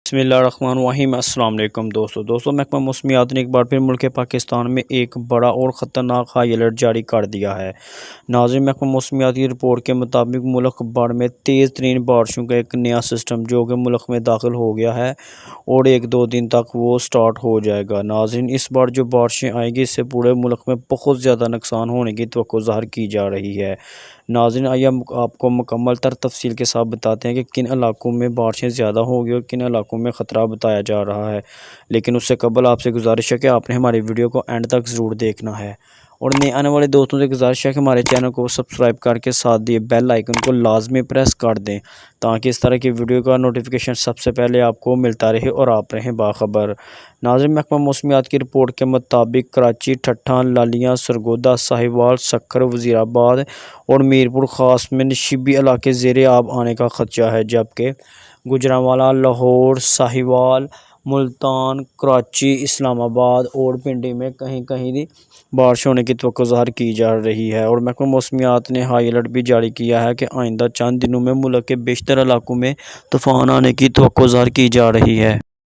بسم اللہ الرحمن الرحیم۔ السلام علیکم دوستوں محکمہ موسمیات نے ایک بار پھر ملک پاکستان میں ایک بڑا اور خطرناک ہائی الرٹ جاری کر دیا ہے۔ ناظرین، محکمہ موسمیات کی رپورٹ کے مطابق ملک بھر میں تیز ترین بارشوں کا ایک نیا سسٹم جو کہ ملک میں داخل ہو گیا ہے اور 1-2 دن تک وہ سٹارٹ ہو جائے گا۔ ناظرین، اس بار جو بارشیں آئیں گی اس سے پورے ملک میں بہت زیادہ نقصان ہونے کی توقع ظاہر کی جا رہی ہے۔ ناظرین، آئیے آپ کو مکمل تفصیل کے ساتھ بتاتے ہیں کہ کن علاقوں میں بارشیں زیادہ ہوگی اور کن علاقوں میں خطرہ بتایا جا رہا ہے، لیکن اس سے قبل آپ سے گزارش ہے کہ آپ نے ہماری ویڈیو کو اینڈ تک ضرور دیکھنا ہے، اور نئے آنے والے دوستوں سے گزارش ہے کہ ہمارے چینل کو سبسکرائب کر کے ساتھ دیے بیل آئیکن کو لازمی پریس کر دیں تاکہ اس طرح کی ویڈیو کا نوٹیفیکیشن سب سے پہلے آپ کو ملتا رہے اور آپ رہیں باخبر۔ ناظرین، محکمہ موسمیات کی رپورٹ کے مطابق کراچی، ٹھٹھہ، لالیاں، سرگودا، ساہیوال، سکھر، وزیر آباد اور میرپور خاص میں نشیبی علاقے زیر آب آنے کا خدشہ ہے، جبکہ گوجرانوالہ، لاہور، ساہیوال، ملتان، کراچی، اسلام آباد اور پنڈی میں کہیں کہیں بارش ہونے کی توقع ظاہر کی جا رہی ہے، اور محکمہ موسمیات نے ہائی الرٹ بھی جاری کیا ہے کہ آئندہ چند دنوں میں ملک کے بیشتر علاقوں میں طوفان آنے کی توقع ظاہر کی جا رہی ہے۔